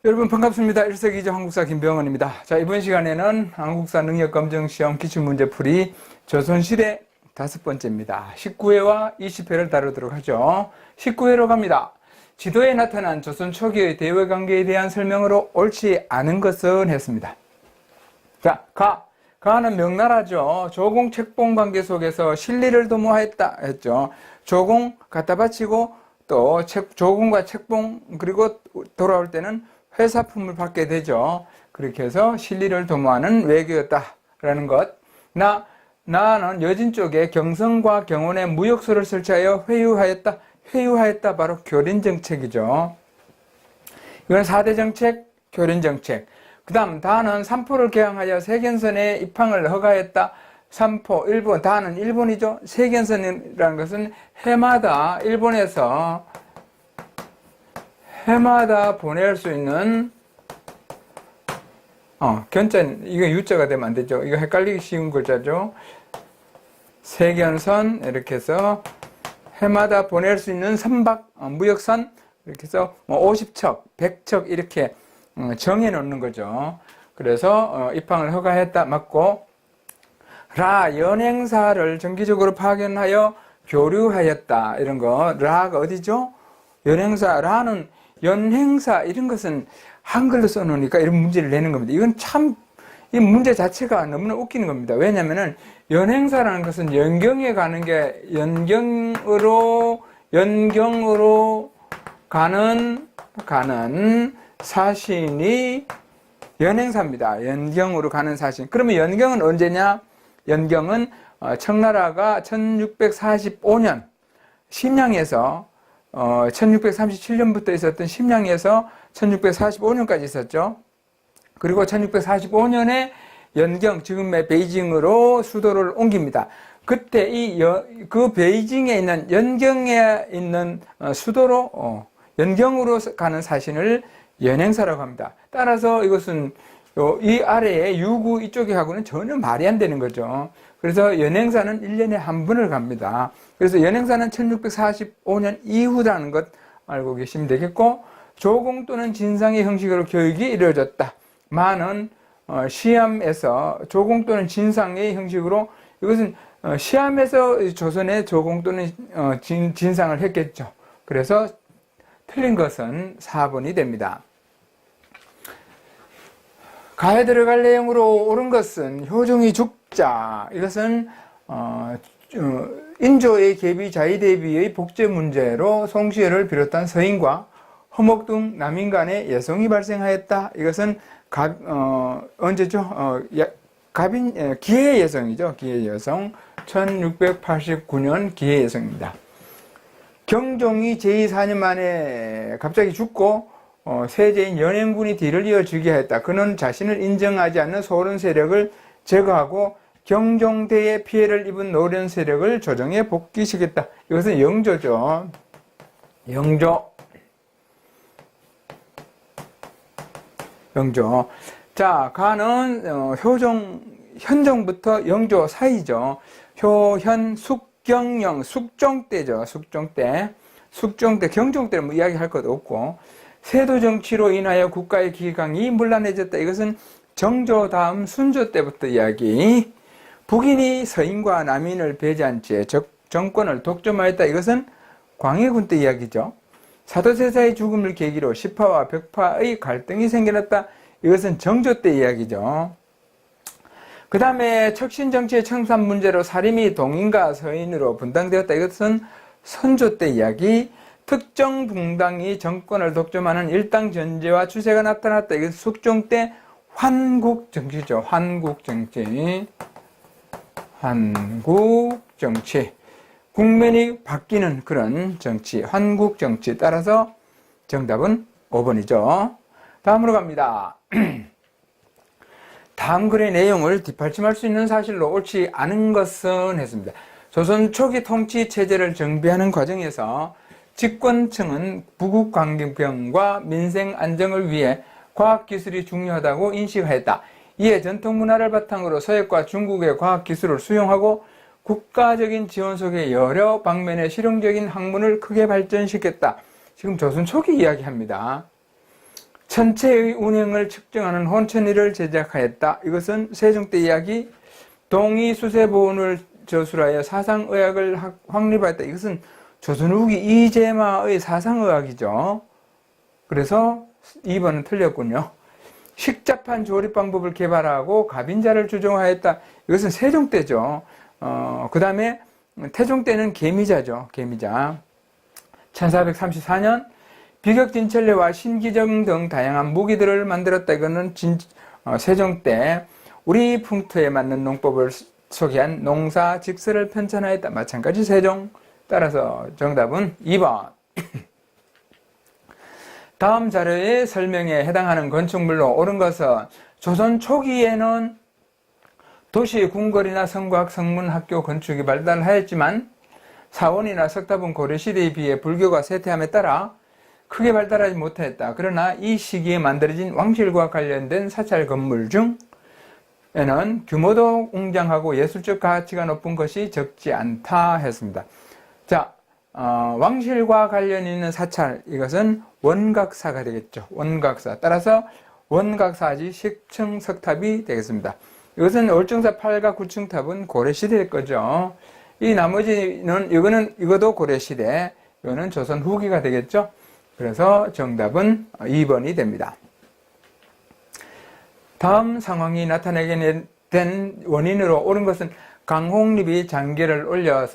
여러분 반갑습니다. 일석이조 한국사 김병헌입니다. 자, 이번 시간에는 한국사 능력검정시험 기출문제풀이 조선시대 5번째입니다. 19회와 20회를 다루도록 하죠. 19회로 갑니다. 지도에 나타난 조선 초기의 대외관계에 대한 설명으로 옳지 않은 것은 했습니다. 자, 가는 명나라죠. 조공 책봉 관계 속에서 실리를 도모하였다 했죠. 조공 갖다 바치고 또 조공과 책봉 그리고 돌아올 때는 회사품을 받게 되죠. 그렇게 해서 실리를 도모하는 외교였다라는 것. 나는 여진 쪽에 경성과 경원에 무역소를 설치하여 회유하였다. 바로 교린정책이죠. 이건 4대 정책, 교린정책. 그 다음 다는 삼포를 개항하여 세견선에 입항을 허가했다. 삼포, 일본, 다는 일본이죠. 세견선이라는 것은 해마다 일본에서 보낼 수 있는 견자는 이거 유자가 되면 안 되죠. 이거 헷갈리기 쉬운 글자죠. 세견선 이렇게 해서 해마다 보낼 수 있는 선박 무역선 이렇게 해서 50척, 100척 이렇게 정해 놓는 거죠. 그래서 입항을 허가했다 맞고 연행사를 정기적으로 파견하여 교류하였다 이런 거. 라가 어디죠? 연행사. 라는 연행사 이런 것은 한글로 써놓으니까 이런 문제를 내는 겁니다. 이건 참 이 문제 자체가 너무나 웃기는 겁니다. 왜냐면은 연행사라는 것은 연경에 가는 게 연경으로 가는 사신이 연행사입니다. 연경으로 가는 사신. 그러면 연경은 언제냐? 연경은 청나라가 1645년 심양에서 1637년부터 있었던 심양에서 1645년까지 있었죠. 그리고 1645년에 연경, 지금의 베이징으로 수도를 옮깁니다. 그때 그 베이징에 있는 연경에 있는 수도로 연경으로 가는 사신을 연행사라고 합니다. 따라서 이것은 이 아래에 유구 이쪽에 하고는 전혀 말이 안 되는 거죠. 그래서 연행사는 1년에 한 번을 갑니다. 그래서 연행사는 1645년 이후라는 것 알고 계시면 되겠고, 조공 또는 진상의 형식으로 교육이 이루어졌다. 많은 시암에서 조공 또는 진상의 형식으로, 이것은 시암에서 조선의 조공 또는 진상을 했겠죠. 그래서 틀린 것은 4번이 됩니다. 가에 들어갈 내용으로 옳은 것은 효종이 죽자. 이것은 인조의 계비 자의대비의 복제 문제로 송시열을 비롯한 서인과 허목 등 남인 간의 예성이 발생하였다. 이것은 언제죠? 기해 예성이죠. 기해 예성. 1689년 기해 예성입니다. 경종이 제4년 만에 갑자기 죽고 세제인 연행군이 뒤를 이어주게 했다. 그는 자신을 인정하지 않는 소련 세력을 제거하고 경종대에 피해를 입은 노련 세력을 조정에 복귀시켰다. 이것은 영조죠. 영조. 자, 가는 현종부터 영조 사이죠. 효현, 숙경영, 숙종 때죠. 숙종 때, 경종 때는 뭐 이야기할 것도 없고, 세도 정치로 인하여 국가의 기강이 문란해졌다. 이것은 정조 다음 순조 때부터 이야기. 북인이 서인과 남인을 배제한 채 정권을 독점하였다. 이것은 광해군 때 이야기죠. 사도세자의 죽음을 계기로 시파와 벽파의 갈등이 생겨났다. 이것은 정조 때 이야기죠. 그 다음에 척신정치의 청산 문제로 사림이 동인과 서인으로 분당되었다. 이것은 선조 때 이야기. 특정 붕당이 정권을 독점하는 일당 전제와 추세가 나타났다. 이것은 숙종 때 환국정치죠. 환국정치. 국면이 바뀌는 그런 정치, 환국정치. 따라서 정답은 5번이죠. 다음으로 갑니다. 다음 글의 내용을 뒷받침할 수 있는 사실로 옳지 않은 것은 했습니다. 조선 초기 통치 체제를 정비하는 과정에서 집권층은 부국강경과 민생 안정을 위해 과학기술이 중요하다고 인식하였다. 이에 전통문화를 바탕으로 서역과 중국의 과학기술을 수용하고 국가적인 지원 속에 여러 방면의 실용적인 학문을 크게 발전시켰다. 지금 조선 초기 이야기합니다. 천체의 운행을 측정하는 혼천이를 제작하였다. 이것은 세종 때 이야기. 동의수세보온을 저술하여 사상의학을 확립하였다. 이것은 조선 후기 이재마의 사상의학이죠. 그래서 2번은 틀렸군요. 식자판 조립 방법을 개발하고 갑인자를 주종하였다. 이것은 세종 때죠. 그 다음에 태종 때는 개미자죠. 개미자. 1434년 비격진철레와 신기정 등 다양한 무기들을 만들었다. 이거는 세종 때 우리 풍토에 맞는 농법을 소개한 농사직서를 편찬하였다. 마찬가지 세종. 따라서 정답은 2번. 다음 자료의 설명에 해당하는 건축물로 옳은 것은 조선 초기에는 도시 궁궐이나 성곽, 성문, 학교 건축이 발달하였지만 사원이나 석탑은 고려시대에 비해 불교가 쇠퇴함에 따라 크게 발달하지 못하였다. 그러나 이 시기에 만들어진 왕실과 관련된 사찰 건물 중에는 규모도 웅장하고 예술적 가치가 높은 것이 적지 않다 했습니다. 자, 왕실과 관련 있는 사찰, 이것은 원각사가 되겠죠. 원각사. 따라서 원각사지 식층 석탑이 되겠습니다. 이것은 월정사 8가 9층 탑은 고려시대의 거죠. 이 나머지는, 이것도 고려시대, 이거는 조선 후기가 되겠죠. 그래서 정답은 2번이 됩니다. 다음 상황이 나타나게 된 원인으로 옳은 것은 강홍립이 장계를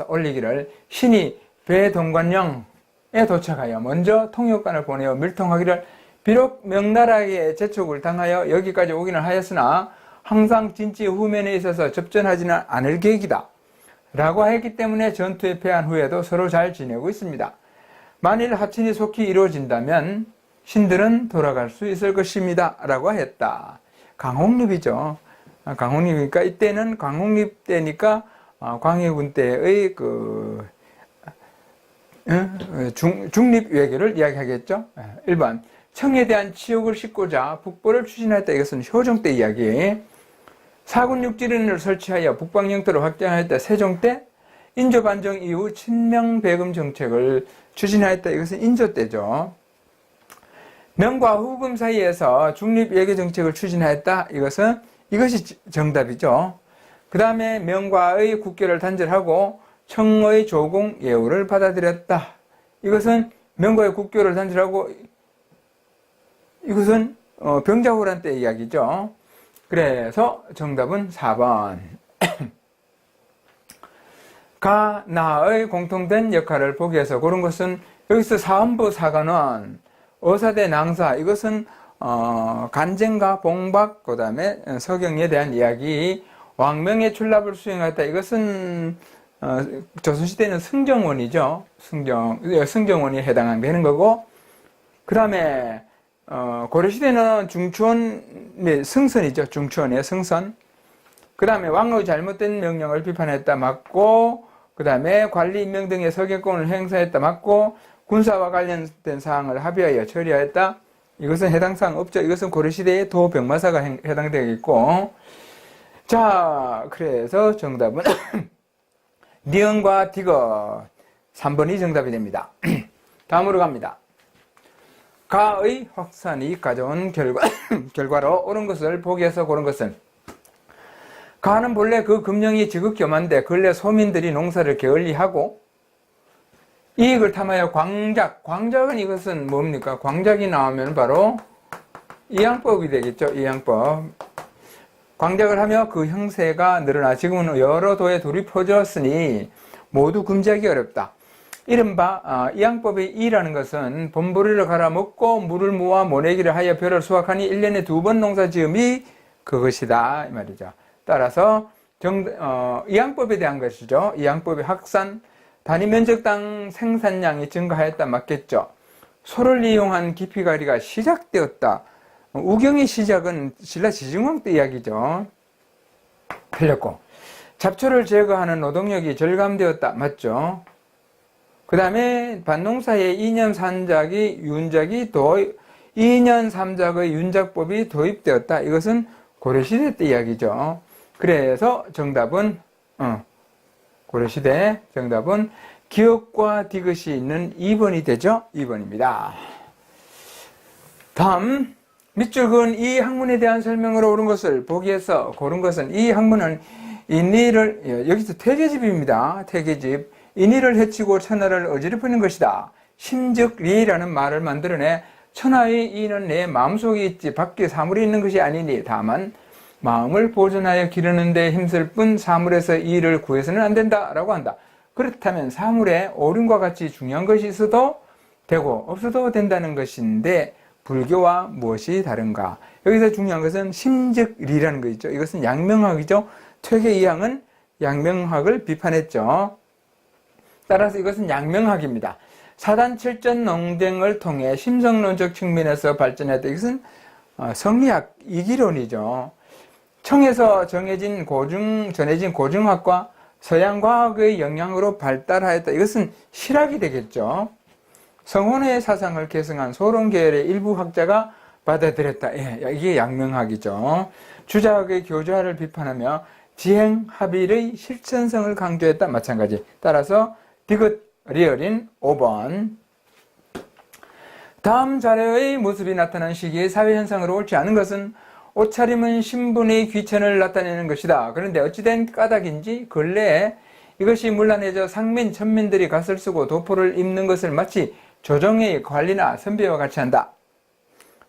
올리기를 신이 배동관령에 도착하여 먼저 통역관을 보내어 밀통하기를 비록 명나라의 재촉을 당하여 여기까지 오기는 하였으나 항상 진지 후면에 있어서 접전하지는 않을 계획이다 라고 했기 때문에 전투에 패한 후에도 서로 잘 지내고 있습니다. 만일 합친이 속히 이루어진다면 신들은 돌아갈 수 있을 것입니다 라고 했다. 강홍립이죠. 강홍립이니까 이때는 강홍립 때니까 광해군 때의 중립 외교를 이야기하겠죠. 1번 청에 대한 치욕을 싣고자 북벌을 추진하였다. 이것은 효종 때 이야기. 사군 육지련을 설치하여 북방 영토를 확장하였다. 세종 때. 인조 반정 이후 친명 배금 정책을 추진하였다. 이것은 인조 때죠. 명과 후금 사이에서 중립 외교 정책을 추진하였다. 이것이 정답이죠. 그 다음에 명과의 국교를 단절하고 청의 조공 예우를 받아들였다. 이것은 명과의 국교를 단절하고 이것은 병자호란 때 이야기죠. 그래서 정답은 4번. 가, 나의 공통된 역할을 보기 위해서 고른 것은 여기서 사헌부 사관원, 어사대 낭사, 이것은 간쟁과 봉박, 그 다음에 서경에 대한 이야기, 왕명의 출납을 수행했다. 이것은 조선시대는 승정원이죠. 승정원이 해당되는 거고, 그 다음에 고려시대는 중추원의 승선이죠. 중추원의 승선. 그 다음에 왕의 잘못된 명령을 비판했다. 맞고, 그 다음에 관리 임명 등의 서경권을 행사했다. 맞고, 군사와 관련된 사항을 합의하여 처리하였다. 이것은 해당 사항 없죠. 이것은 고려시대의 도병마사가 해당되겠고. 자, 그래서 정답은 니은과 디귿 3번이 정답이 됩니다. 다음으로 갑니다. 가의 확산이 가져온 결과로 옳은 것을 보기에서 고른 것은 가는 본래 그 금령이 지극겸한데 근래 소민들이 농사를 게을리하고 이익을 탐하여 광작은 이것은 뭡니까? 광작이 나오면 바로 이양법이 되겠죠. 이양법. 광작을 하며 그 형세가 늘어나 지금은 여러 도에 돌이 퍼졌으니 모두 금지하기 어렵다. 이른바 이양법의 이라는 것은 범보리를 갈아먹고 물을 모아 모내기를 하여 벼를 수확하니 1년에 2번 농사 지음이 그것이다 이 말이죠. 따라서 이양법에 대한 것이죠. 이양법의 확산, 단위 면적당 생산량이 증가하였다 맞겠죠. 소를 이용한 기피가리가 시작되었다. 우경의 시작은 신라 지증왕 때 이야기죠. 틀렸고, 잡초를 제거하는 노동력이 절감되었다 맞죠. 그 다음에 밭농사의 2년 3작의 윤작법이 도입되었다. 이것은 고려시대 때 이야기죠. 그래서 정답은 고려시대 정답은 기역과 디귿이 있는 2번이 되죠. 2번입니다. 다음 밑줄 그은 이 학문에 대한 설명으로 옳은 것을 보기에서 고른 것은 이 학문은 인리를 여기서 태계집입니다. 태계집. 인리를 해치고 천하를 어지럽히는 것이다. 심즉리라는 말을 만들어내 천하의 이는 내 마음속에 있지 밖에 사물이 있는 것이 아니니 다만 마음을 보존하여 기르는 데 힘쓸 뿐 사물에서 이를 구해서는 안 된다라고 한다. 그렇다면 사물에 옳음과 같이 중요한 것이 있어도 되고 없어도 된다는 것인데 불교와 무엇이 다른가? 여기서 중요한 것은 심즉리라는 거 있죠. 이것은 양명학이죠. 퇴계 이항은 양명학을 비판했죠. 따라서 이것은 양명학입니다. 사단칠전 농쟁을 통해 심성론적 측면에서 발전했다. 이것은 성리학 이기론이죠. 청에서 전해진 고증학과 서양과학의 영향으로 발달하였다. 이것은 실학이 되겠죠. 성혼의 사상을 계승한 소론계열의 일부 학자가 받아들였다. 이게 양명학이죠. 주자학의 교조화를 비판하며 지행, 합일의 실천성을 강조했다. 마찬가지. 따라서 디귿 리얼인 5번. 다음 자료의 모습이 나타난 시기의 사회현상으로 옳지 않은 것은 옷차림은 신분의 귀천을 나타내는 것이다. 그런데 어찌된 까닭인지 근래에 이것이 문란해져 상민, 천민들이 갓을 쓰고 도포를 입는 것을 마치 조정의 관리나 선배와 같이 한다.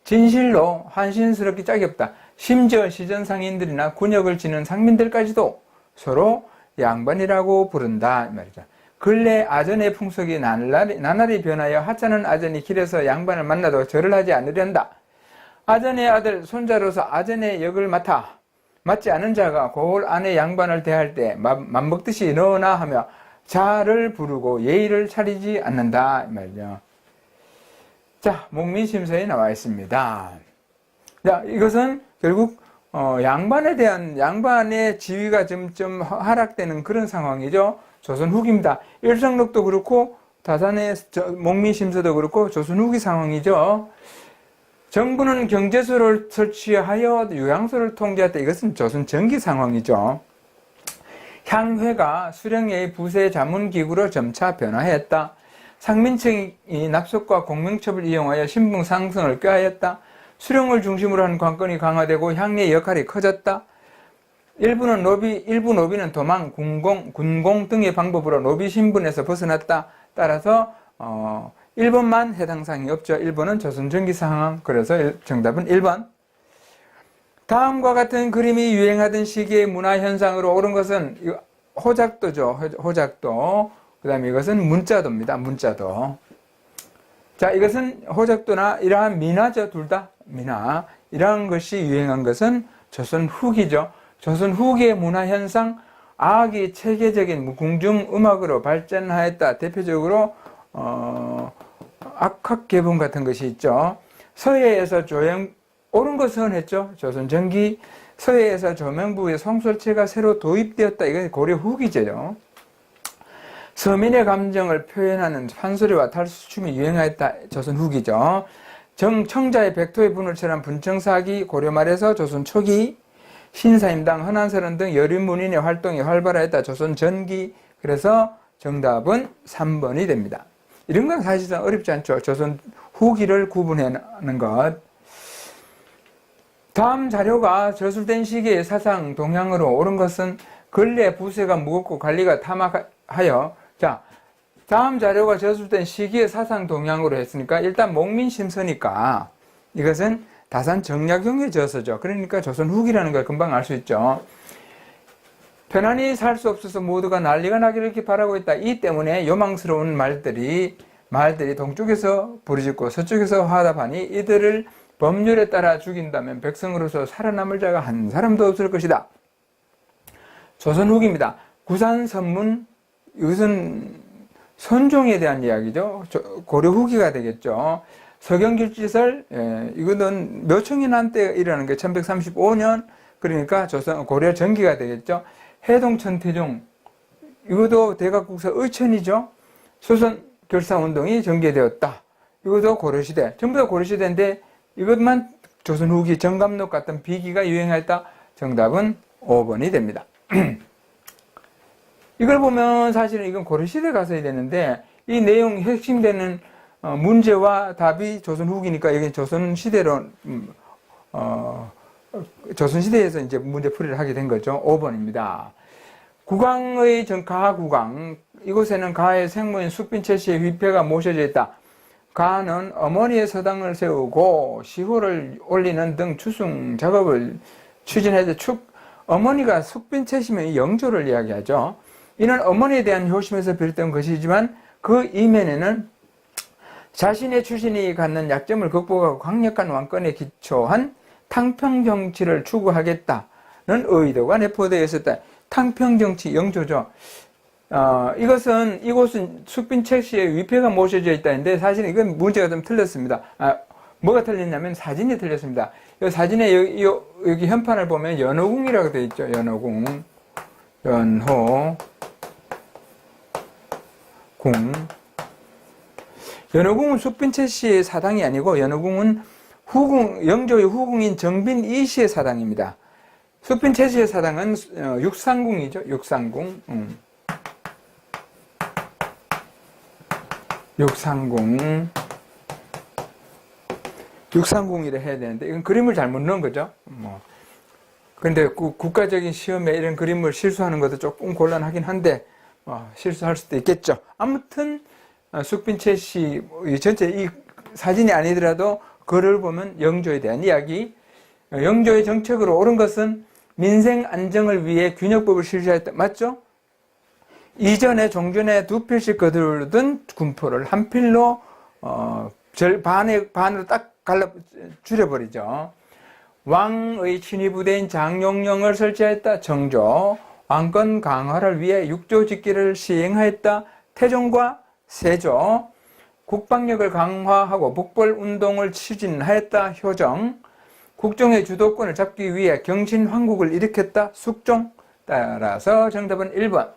진실로 환신스럽기 짝이 없다. 심지어 시전상인들이나 군역을 지는 상민들까지도 서로 양반이라고 부른다. 이 말이죠. 근래 아전의 풍속이 나날이 변하여 하찮은 아전이 길에서 양반을 만나도 절을 하지 않으려 한다. 아전의 아들 손자로서 아전의 역을 맡아 맞지 않은 자가 고을 안의 양반을 대할 때 맘먹듯이 너나 하며 자를 부르고 예의를 차리지 않는다. 이 말이죠. 자, 목민심서에 나와 있습니다. 자, 이것은 결국 양반에 대한 양반의 지위가 점점 하락되는 그런 상황이죠. 조선 후기입니다. 일성록도 그렇고 다산의 목민심서도 그렇고 조선 후기 상황이죠. 정부는 경제소를 설치하여 요양소를 통제했다. 이것은 조선 전기 상황이죠. 향회가 수령의 부세 자문기구로 점차 변화했다. 상민층이 납속과 공명첩을 이용하여 신분 상승을 꾀하였다. 수령을 중심으로 한 관건이 강화되고 향례의 역할이 커졌다. 일부 노비는 도망, 군공 등의 방법으로 노비 신분에서 벗어났다. 따라서 1번만 해당 사항이 없죠. 1번은 조선 전기 상황. 그래서 정답은 1번. 다음과 같은 그림이 유행하던 시기의 문화 현상으로 옳은 것은 호작도죠. 호작도. 그 다음에 이것은 문자도입니다. 문자도. 자, 이것은 호작도나 이러한 민화죠. 둘 다 민화. 이러한 것이 유행한 것은 조선 후기죠. 조선 후기의 문화 현상, 악이 체계적인 궁중 음악으로 발전하였다. 대표적으로 악학 개분 같은 것이 있죠. 서해에서 옳은 것은 했죠. 조선 전기. 서해에서 조명부의 송설체가 새로 도입되었다. 이건 고려 후기제요. 서민의 감정을 표현하는 판소리와 탈수춤이 유행하였다. 조선 후기죠. 청자의 백토의 분을처럼 분청사기 고려 말에서 조선 초기. 신사임당, 헌안설원 등 여륜문인의 활동이 활발하였다. 조선 전기. 그래서 정답은 3번이 됩니다. 이런 건 사실상 어렵지 않죠. 조선 후기를 구분하는 것. 다음 자료가 저술된 시기의 사상 동향으로 옳은 것은 근래 부세가 무겁고 관리가 탐악하여, 자, 다음 자료가 저술된 시기의 사상 동향으로 했으니까 일단 목민심서니까 이것은 다산 정약용의 저서죠. 그러니까 조선 후기라는 걸 금방 알 수 있죠. 편안히 살 수 없어서 모두가 난리가 나기를 이렇게 바라고 있다. 이 때문에 요망스러운 말들이 동쪽에서 부르짖고 서쪽에서 화답하니 이들을 법률에 따라 죽인다면 백성으로서 살아남을 자가 한 사람도 없을 것이다. 조선 후기입니다. 구산선문, 이것은 선종에 대한 이야기죠. 고려 후기가 되겠죠. 서경길지설, 이거는 묘청인 한때 일어나는 게 1135년, 그러니까 고려 전기가 되겠죠. 해동천태종, 이것도 대각국사 의천이죠. 조선 결사운동이 전개되었다. 이것도 고려시대, 전부 다 고려시대인데 이것만 조선 후기 정감록 같은 비기가 유행했다. 정답은 5번이 됩니다. 이걸 보면 사실은 이건 고려시대 가서야 되는데 이 내용 핵심되는 문제와 답이 조선 후기니까 이게 조선 시대로 조선시대에서 이제 문제풀이를 하게 된 거죠. 5번입니다. 국왕의 가구강, 이곳에는 가의 생모인 숙빈 최씨의 휘패가 모셔져 있다. 가는 어머니의 서당을 세우고 시호를 올리는 등 추승 작업을 추진해서 어머니가 숙빈 최씨면 영조를 이야기하죠. 이는 어머니에 대한 효심에서 비롯된 것이지만 그 이면에는 자신의 출신이 갖는 약점을 극복하고 강력한 왕권에 기초한 탕평정치를 추구하겠다는 의도가 내포되어 있었다. 탕평정치 영조죠. 이곳은 숙빈 최씨의 위패가 모셔져 있다는데 사실은 이건 문제가 좀 틀렸습니다. 뭐가 틀렸냐면 사진이 틀렸습니다. 이 사진에 여기 현판을 보면 연호궁이라고 되어 있죠. 연호궁. 연호궁은 숙빈 최씨의 사당이 아니고 연호궁은 영조의 후궁인 정빈 이씨의 사당입니다. 숙빈 최씨의 사당은 육상궁이죠. 육상궁. 육상궁이라 해야 되는데 이건 그림을 잘못 넣은 거죠. 근데 국가적인 시험에 이런 그림을 실수하는 것도 조금 곤란하긴 한데 실수할 수도 있겠죠. 아무튼 숙빈 최씨 전체 이 사진이 아니더라도 글을 보면 영조에 대한 이야기, 영조의 정책으로 옳은 것은 민생 안정을 위해 균역법을 실시하였다. 맞죠? 이전에 종전에 2필씩 거두던 군포를 한 필로 반으로 딱 줄여버리죠. 왕의 친위부대인 장용령을 설치하였다. 정조. 왕권 강화를 위해 육조 직기를 시행하였다. 태종과 세조. 국방력을 강화하고 북벌운동을 추진하였다. 효정. 국정의 주도권을 잡기 위해 경신황국을 일으켰다. 숙종. 따라서 정답은 1번.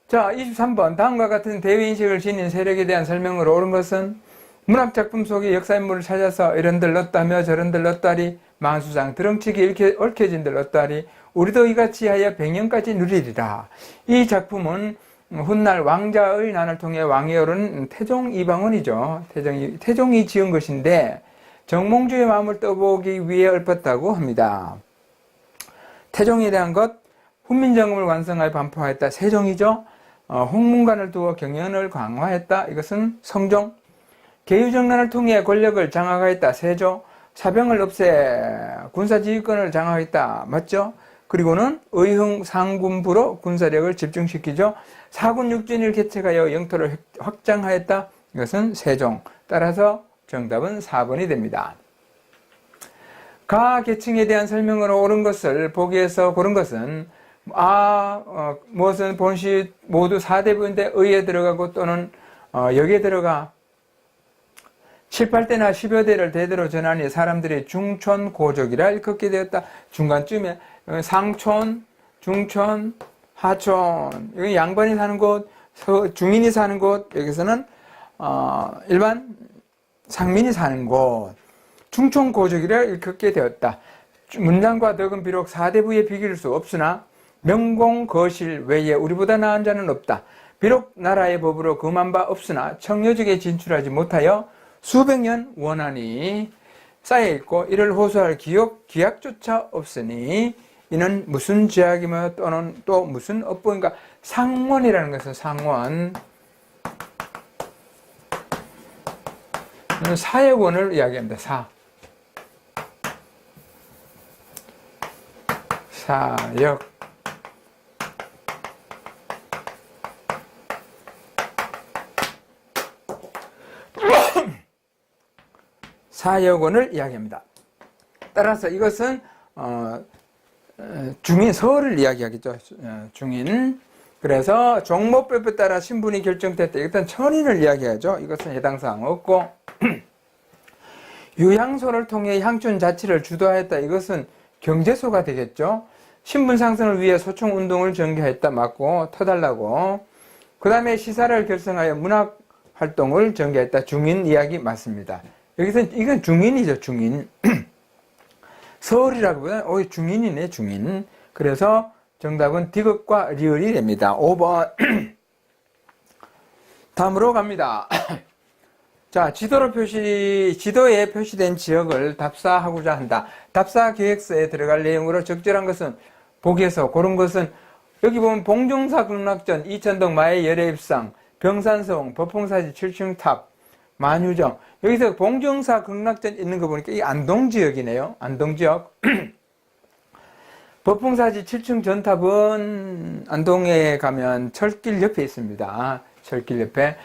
자, 23번. 다음과 같은 대외인식을 지닌 세력에 대한 설명으로 옳은 것은 문학작품 속의 역사인물을 찾아서 이런들 넣었다며 저런들 넣었다리, 만수상 드렁치기 얽혀진들 넣었다리, 우리도 이같이 하여 100년까지 누리리라. 이 작품은 훗날 왕자의 난을 통해 왕이 오른 태종 이방원이죠. 태종이 지은 것인데 정몽주의 마음을 떠보기 위해 읊었다고 합니다. 태종에 대한 것, 훈민정음을 완성하여 반포하였다. 세종이죠. 홍문관을 두어 경연을 강화했다. 이것은 성종. 계유정난을 통해 권력을 장악하였다. 세조. 사병을 없애 군사지휘권을 장악했다. 맞죠? 그리고는 의흥 상군부로 군사력을 집중시키죠. 사군 육진을 개척하여 영토를 확장하였다. 이것은 세종. 따라서 정답은 4번이 됩니다. 가 계층에 대한 설명으로 옳은 것을 보기에서 고른 것은 무엇은 본시 모두 4대부인데 의에 들어가고 또는 역에 들어가 7, 8대나 10여 대를 대대로 전하니 사람들이 중촌 고족이라 일컫게 되었다. 중간쯤에 상촌, 중촌, 하촌, 여기 양반이 사는 곳, 중인이 사는 곳, 여기서는 일반 상민이 사는 곳, 중촌 고족이라 일컫게 되었다. 문장과 덕은 비록 4대부에 비길 수 없으나 명공 거실 외에 우리보다 나은 자는 없다. 비록 나라의 법으로 금한 바 없으나 청려직에 진출하지 못하여 수백 년 원한이 쌓여있고 이를 호소할 기약조차 없으니 이는 무슨 죄악이며 또는 또 무슨 업보인가. 상원이라는 것은 상원, 사역원을 이야기합니다. 사역. 사역원을 이야기합니다. 따라서 이것은 중인 서를 이야기하겠죠. 중인. 그래서 종목법에 따라 신분이 결정됐다. 일단 천인을 이야기하죠. 이것은 해당 사항 없고 유향소를 통해 향춘 자치를 주도하였다. 이것은 경제소가 되겠죠. 신분 상승을 위해 소총 운동을 전개했다. 맞고 터달라고. 그 다음에 시사를 결성하여 문학 활동을 전개했다. 중인 이야기 맞습니다. 여기서 이건 중인이죠. 중인. 서울이라고 보면 중인이네. 중인. 그래서 정답은 디귿과 리을이 됩니다. 5번. 다음으로 갑니다. 자, 지도에 표시된 지역을 답사하고자 한다. 답사 계획서에 들어갈 내용으로 적절한 것은 보기에서 고른 것은 여기 보면 봉종사 극락전, 이천동 마의 열애입상, 병산성, 법봉사지 7층 탑, 만유정. 여기서 봉종사 극락전 있는 거 보니까 이 안동 지역이네요. 안동 지역. 법봉사지 7층 전탑은 안동에 가면 철길 옆에 있습니다. 철길 옆에.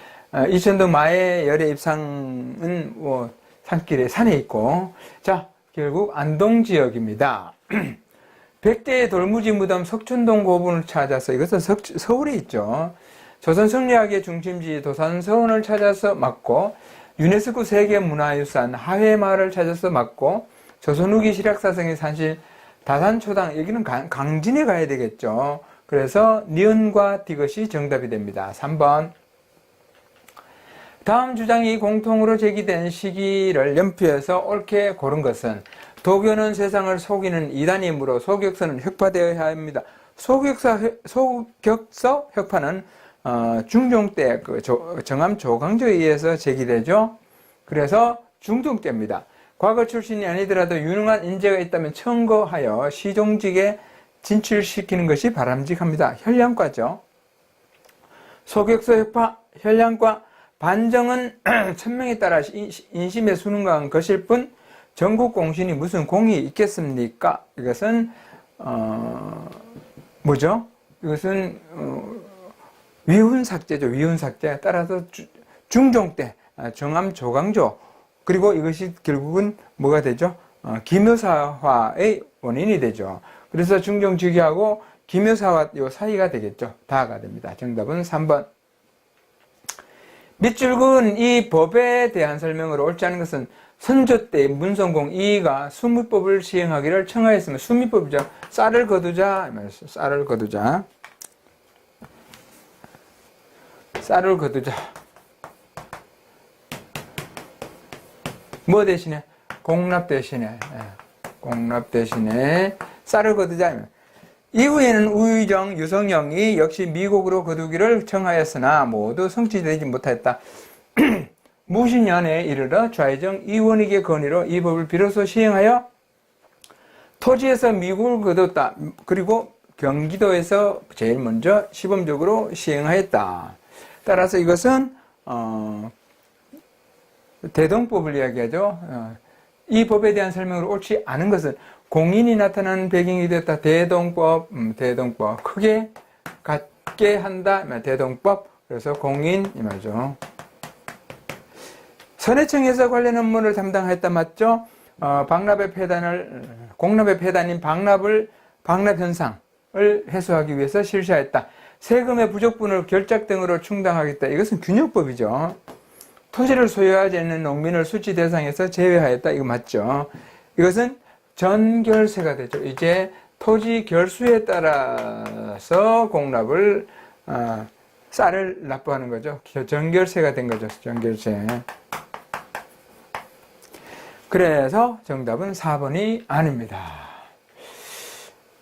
이천동 마의 열애 입상은 뭐 산길에 산에 있고, 자, 결국 안동 지역입니다. 백제의 돌무지 무덤 석촌동 고분을 찾아서, 이것은 서울에 있죠. 조선 성리학의 중심지 도산서원을 찾아서 맞고, 유네스코 세계문화유산 하회마을을 찾아서 맞고, 조선 후기 실학사성의 산실 다산초당, 여기는 강진에 가야 되겠죠. 그래서 니은과 디귿이 정답이 됩니다. 3번. 다음 주장이 공통으로 제기된 시기를 연표해서 옳게 고른 것은 도교는 세상을 속이는 이단이므로 소격서는 혁파되어야 합니다. 소격서 혁파는 중종 때 그 정암 조광조에 의해서 제기되죠. 그래서 중종 때입니다. 과거 출신이 아니더라도 유능한 인재가 있다면 청거하여 시종직에 진출시키는 것이 바람직합니다. 혈량과죠. 소격서 혁파, 혈량과 반정은 천명에 따라 인심의 수능과한 것일 뿐 전국 공신이 무슨 공이 있겠습니까? 이것은 뭐죠? 이것은 위훈삭제죠. 위훈삭제. 따라서 중종 때 정암 조광조, 그리고 이것이 결국은 뭐가 되죠? 기묘사화의 원인이 되죠. 그래서 중종 즉위하고 기묘사화 요 사이가 되겠죠. 다가 됩니다. 정답은 3번. 밑줄은 이 법에 대한 설명을 옳지 않은 것은 선조 때 문성공 이의가 수미법을 시행하기를 청하였으면, 수미법이죠. 쌀을 거두자. 쌀을 거두자. 쌀을 거두자. 뭐 대신에? 공납 대신에. 공납 대신에 쌀을 거두자. 이후에는 우의정, 유성영이 역시 미국으로 거두기를 청하였으나 모두 성취되지 못하였다. 무신년에 이르러 좌의정 이원익의 건의로 이 법을 비로소 시행하여 토지에서 미국을 거뒀다. 그리고 경기도에서 제일 먼저 시범적으로 시행하였다. 따라서 이것은 대동법을 이야기하죠. 이 법에 대한 설명을 옳지 않은 것은 공인이 나타나는 배경이 되었다. 대동법, 대동법. 크게 갖게 한다. 대동법. 그래서 공인, 이 말이죠. 선해청에서 관련 업무를 담당하였다. 맞죠? 공납의 폐단인 방납 현상을 해소하기 위해서 실시하였다. 세금의 부족분을 결작 등으로 충당하겠다. 이것은 균형법이죠. 토지를 소유하지 않는 농민을 수치 대상에서 제외하였다. 이거 맞죠? 이것은 전결세가 되죠. 이제 토지 결수에 따라서 공납을 쌀을 납부하는 거죠. 전결세가 된 거죠. 전결세. 그래서 정답은 4번이 아닙니다.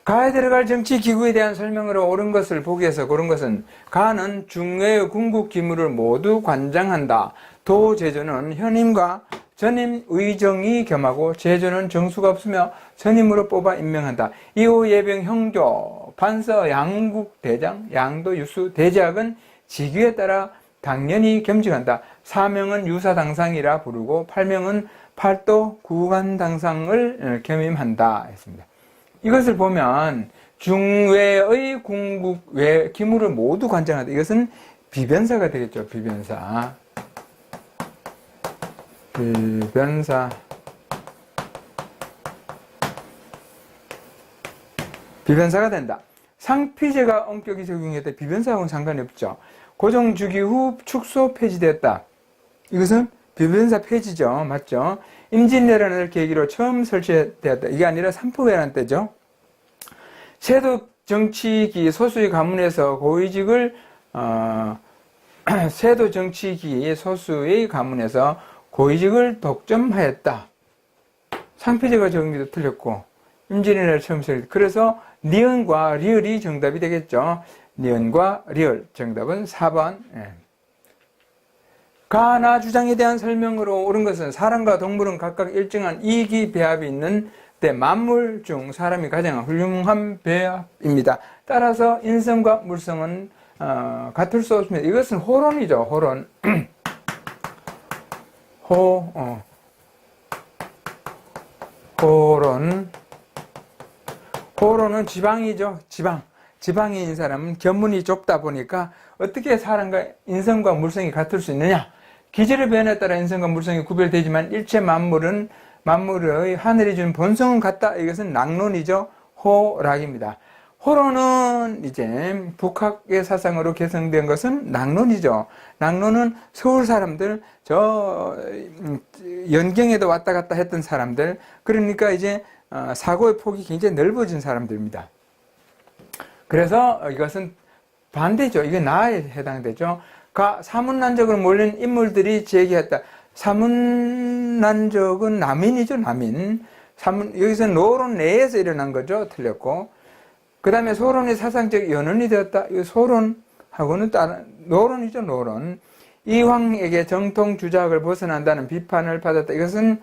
가에 들어갈 정치 기구에 대한 설명으로 옳은 것을 보기에서 고른 것은 가는 중외의 군국 기물을 모두 관장한다. 도 제조는 현임과 전임 의정이 겸하고 제조는 정수가 없으며 전임으로 뽑아 임명한다. 이후 예병 형조 판서 양국 대장 양도 유수 대제학은 직위에 따라 당연히 겸직한다. 사명은 유사당상이라 부르고 팔명은 팔도 구간당상을 겸임한다 했습니다. 이것을 보면 중외의 궁국 외 기물을 모두 관장한다. 이것은 비변사가 되겠죠. 비변사. 비변사가 된다. 상피제가 엄격히 적용했다. 비변사하고는 상관이 없죠. 고종 즉위 후 축소 폐지되었다. 이것은 비변사 폐지죠. 맞죠? 임진왜란을 계기로 처음 설치되었다. 이게 아니라 삼포회란 때죠. 세도 정치기 소수의 가문에서 고위직을 세도 정치기 소수의 가문에서 고위직을 독점하였다. 상피제가 적용도 틀렸고 임진왜란을 처음 설치. 그래서 니은과 리을이 정답이 되겠죠. 니은과 리을. 정답은 4번. 가나 주장에 대한 설명으로 옳은 것은 사람과 동물은 각각 일정한 이기 배합이 있는 데 만물 중 사람이 가장 훌륭한 배합입니다. 따라서 인성과 물성은 같을 수 없습니다. 이것은 호론이죠. 호론. 호론은 지방이죠. 지방인 사람은 견문이 좁다 보니까 어떻게 사람과 인성과 물성이 같을 수 있느냐? 기질의 변화에 따라 인성과 물성이 구별되지만 일체 만물의 하늘이 준 본성은 같다. 이것은 낙론이죠. 호락입니다. 호론은 이제 북학의 사상으로 개성된 것은 낙론이죠. 낙론은 서울 사람들, 연경에도 왔다 갔다 했던 사람들, 그러니까 이제 사고의 폭이 굉장히 넓어진 사람들입니다. 그래서 이것은 반대죠. 이게 나에 해당되죠. 사문난적으로 몰린 인물들이 제기했다. 사문난적은 남인이죠, 남인. 여기서 노론 내에서 일어난 거죠. 틀렸고. 그 다음에 소론이 사상적 연원이 되었다. 이 소론하고는 다른, 노론이죠, 노론. 이황에게 정통주작을 벗어난다는 비판을 받았다. 이것은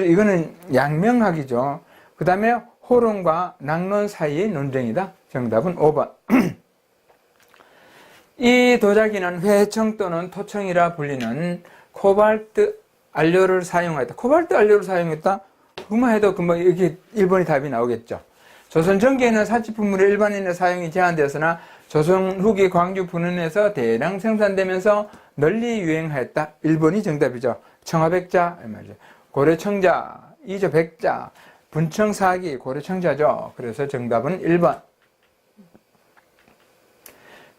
이거는 양명학이죠. 그 다음에 호론과 낙론 사이의 논쟁이다. 정답은 5번. 이 도자기는 회청 또는 토청이라 불리는 코발트 안료를 사용하였다. 코발트 안료를 사용했다? 그만 해도 금방 여기 1번이 답이 나오겠죠. 조선 전기에는 사치품물의 일반인의 사용이 제한되었으나 조선 후기 광주 분원에서 대량 생산되면서 널리 유행하였다. 1번이 정답이죠. 청화백자, 말이죠. 고려청자, 이조 백자, 분청사기, 고려청자죠. 그래서 정답은 1번.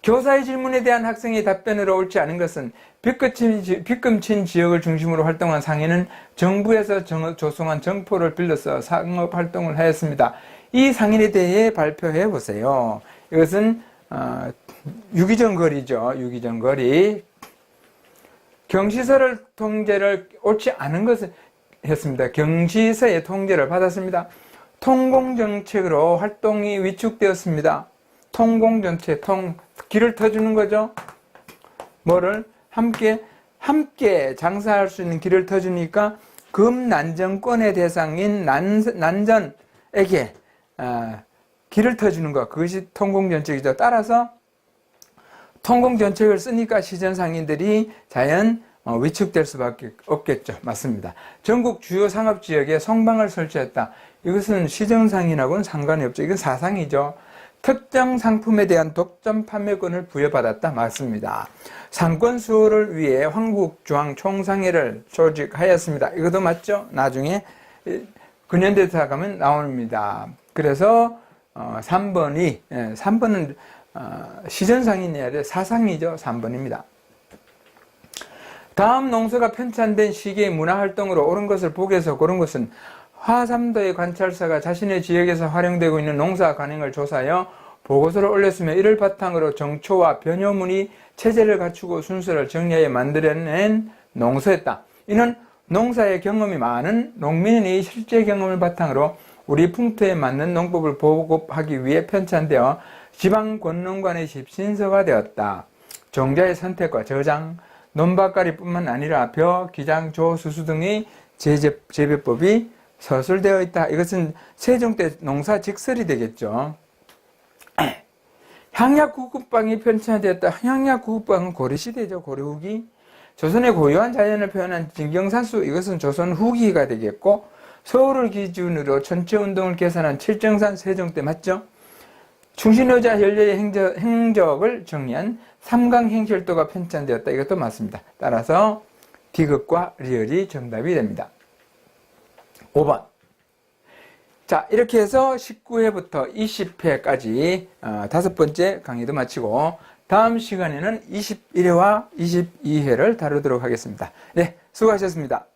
교사의 질문에 대한 학생의 답변으로 옳지 않은 것은 빗금친 지역을 중심으로 활동한 상인은 정부에서 조성한 정포를 빌려서 상업활동을 하였습니다. 이 상인에 대해 발표해 보세요. 이것은 유기전거리죠. 유기전거리. 경시서를 통제를 옳지 않은 것을 했습니다. 경시서의 통제를 받았습니다. 통공정책으로 활동이 위축되었습니다. 통공정책, 길을 터주는 거죠. 뭐를? 함께 장사할 수 있는 길을 터주니까 금난정권의 대상인 난전에게 길을 터주는 것. 그것이 통공정책이죠. 따라서 통공정책을 쓰니까 시전상인들이 자연 위축될 수밖에 없겠죠. 맞습니다. 전국 주요 상업지역에 성방을 설치했다. 이것은 시정상인하고는 상관이 없죠. 이건 사상이죠. 특정 상품에 대한 독점 판매권을 부여받았다. 맞습니다. 상권 수호를 위해 황국중앙 총상회를 조직하였습니다. 이것도 맞죠? 나중에 근현대사 가면 나옵니다. 그래서 3번은 시전상인이 아니라 사상이죠. 3번입니다. 다음 농서가 편찬된 시기의 문화활동으로 옳은 것을 보기에서 고른 것은 화삼도의 관찰사가 자신의 지역에서 활용되고 있는 농사 관행을 조사하여 보고서를 올렸으며 이를 바탕으로 정초와 변효문이 체제를 갖추고 순서를 정리하여 만들어낸 농서였다. 이는 농사의 경험이 많은 농민의 실제 경험을 바탕으로 우리 풍토에 맞는 농법을 보급하기 위해 편찬되어 지방권농관의 집신서가 되었다. 종자의 선택과 저장, 논밭가리뿐만 아니라 벼, 기장, 조, 수수 등의 재배법이 서술되어 있다. 이것은 세종 때 농사 직설이 되겠죠. 향약구급방이 편찬되었다. 향약구급방은 고려시대죠. 고려 후기. 조선의 고유한 자연을 표현한 진경산수, 이것은 조선 후기가 되겠고, 서울을 기준으로 전체운동을 계산한 칠정산, 세종 때 맞죠? 충신여자 연례의 행적을 정리한 삼강행실도가 편찬되었다. 이것도 맞습니다. 따라서 디귿과 리을이 정답이 됩니다. 5번. 자, 이렇게 해서 19회부터 20회까지 5번째 강의도 마치고 다음 시간에는 21회와 22회를 다루도록 하겠습니다. 네, 수고하셨습니다.